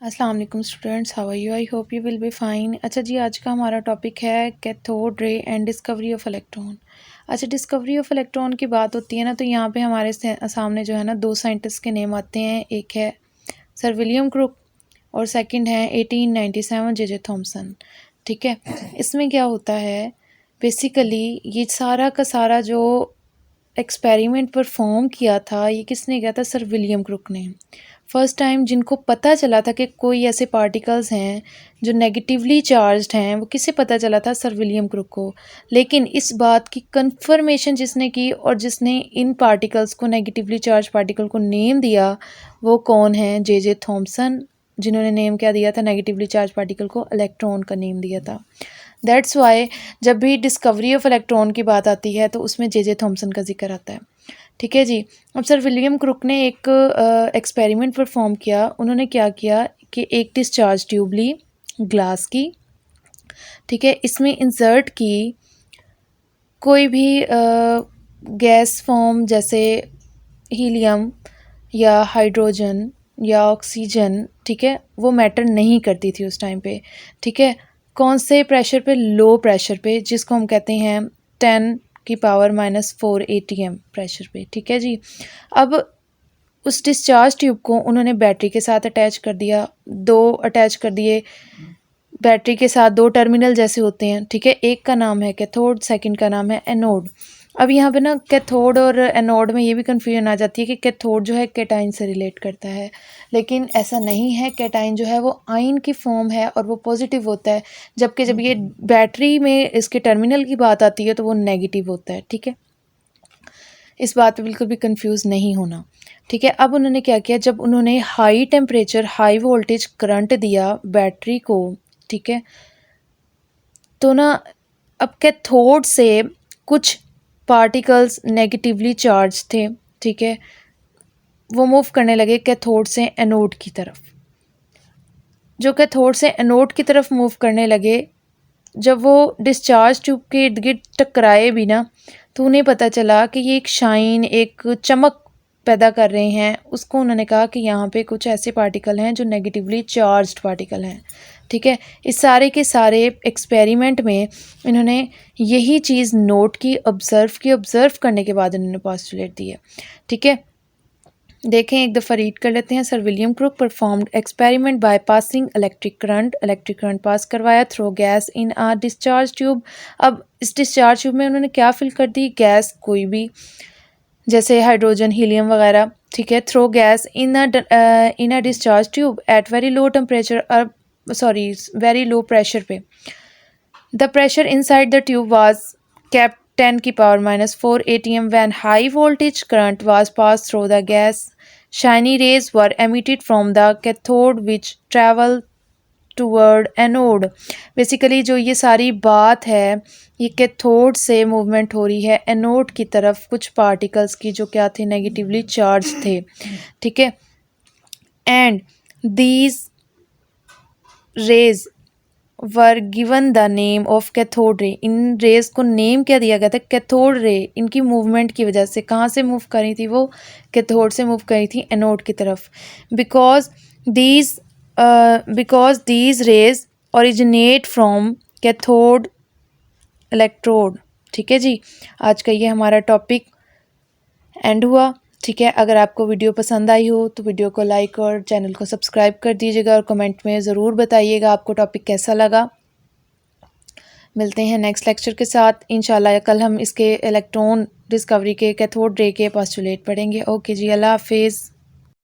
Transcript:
अस्सलाम वालेकुम students, how are you? I hope you will be fine. अच्छा जी, आज का हमारा टॉपिक है cathode ray and discovery of electron. अच्छा, डिस्कवरी ऑफ इलेक्ट्रॉन की बात होती है ना, तो यहाँ पे हमारे सामने जो है ना दो साइंटिस्ट के नेम आते हैं। एक है सर विलियम क्रुक और सेकंड है 1897 जे थॉमसन। ठीक है, इसमें क्या होता है बेसिकली, ये सारा का सारा जो एक्सपेरिमेंट परफॉर्म किया था, ये किसने किया था? सर विलियम क्रुक ने। फर्स्ट टाइम जिनको पता चला था कि कोई ऐसे पार्टिकल्स हैं जो नेगेटिवली चार्ज्ड हैं, वो किसे पता चला था? सर विलियम क्रुक को। लेकिन इस बात की कंफर्मेशन जिसने की और जिसने इन पार्टिकल्स को, नेगेटिवली चार्ज पार्टिकल को नेम दिया, वो कौन है? जे थॉमसन, जिन्होंने नेम क्या दिया था नेगेटिवली चार्ज पार्टिकल को? इलेक्ट्रॉन का नेम दिया था। दैट्स वाई जब भी डिस्कवरी ऑफ इलेक्ट्रॉन की बात आती है तो उसमें जे थॉमसन का जिक्र आता है। ठीक है जी। अब सर विलियम क्रुक ने एक एक्सपेरिमेंट परफॉर्म किया। उन्होंने क्या किया कि एक डिस्चार्ज ट्यूब ली ग्लास की, ठीक है, इसमें इंसर्ट की कोई भी गैस फॉर्म जैसे हीलियम या हाइड्रोजन या ऑक्सीजन, ठीक है, वो मैटर नहीं करती थी उस टाइम पे। ठीक है, कौन से प्रेशर पे? लो प्रेशर पे, जिसको हम कहते हैं 10⁻⁻⁴ ATM प्रेशर पे। ठीक है जी। अब उस डिस्चार्ज ट्यूब को उन्होंने बैटरी के साथ अटैच कर दिया, दो अटैच कर दिए बैटरी के साथ, दो टर्मिनल जैसे होते हैं। ठीक है, एक का नाम है कैथोड, सेकंड का नाम है एनोड। अब यहाँ पे ना कैथोड और एनोड में ये भी कन्फ्यूजन आ जाती है कि कैथोड जो है कैटाइन से रिलेट करता है, लेकिन ऐसा नहीं है। कैटाइन जो है वो आयन की फॉर्म है और वो पॉजिटिव होता है, जबकि जब ये बैटरी में इसके टर्मिनल की बात आती है तो वो नेगेटिव होता है। ठीक है, इस बात पे बिल्कुल भी कंफ्यूज नहीं होना। ठीक है, अब उन्होंने क्या किया, जब उन्होंने high temperature high voltage current दिया बैटरी को, ठीक है, तो ना अब कैथोड से कुछ पार्टिकल्स नेगेटिवली चार्ज थे, ठीक है, वो मूव करने लगे कैथोड से एनोड की तरफ। जो कैथोड से एनोड की तरफ मूव करने लगे, जब वो डिस्चार्ज ट्यूब के इर्द गिर्द टकराए भी ना, तो उन्हें पता चला कि ये एक शाइन, एक चमक पैदा कर रहे हैं। उसको उन्होंने कहा कि यहाँ पे कुछ ऐसे पार्टिकल हैं जो नेगेटिवली चार्ज्ड पार्टिकल हैं। ठीक है, इस सारे के सारे एक्सपेरिमेंट में इन्होंने यही चीज़ नोट की, ऑब्ज़र्व करने के बाद इन्होंने पोस्टुलेट दिए। ठीक है, देखें एक दफ़ा रीड कर लेते हैं। Sir William Crook performed experiment by passing electric current pass करवाया through gas in a discharge tube. अब इस डिस्चार्ज ट्यूब में उन्होंने क्या फिल कर दी? गैस, कोई भी, जैसे हाइड्रोजन, हीलियम वगैरह। ठीक है, throw gas in a discharge tube at very low temperature, very low pressure पे। The pressure inside the tube was kept 10⁻⁴ atm when high voltage current was passed through the gas. Shiny rays were emitted from the cathode which travel toward anode. Basically जो ये सारी बात है, ये cathode से movement हो रही है एनोड की तरफ, कुछ पार्टिकल्स की जो क्या थे? नेगेटिवली चार्ज थे। ठीक है, and these rays were given the name of cathode ray. In raise को नेम क्या दिया गया था? Cathode ray. इनकी मूवमेंट की वजह से कहाँ से मूव करी थी? वो कैथोड से मूव करी थी एनोड की तरफ। Because these raise originate from cathode electrode. ठीक है जी, आज का ये हमारा टॉपिक एंड हुआ। ठीक है, अगर आपको वीडियो पसंद आई हो तो वीडियो को लाइक और चैनल को सब्सक्राइब कर दीजिएगा और कमेंट में ज़रूर बताइएगा आपको टॉपिक कैसा लगा। मिलते हैं नेक्स्ट लेक्चर के साथ इंशाल्लाह। कल हम इसके इलेक्ट्रॉन डिस्कवरी के, कैथोड रे के पोस्टुलेट पढ़ेंगे। ओके जी, अल्लाह हाफिज़।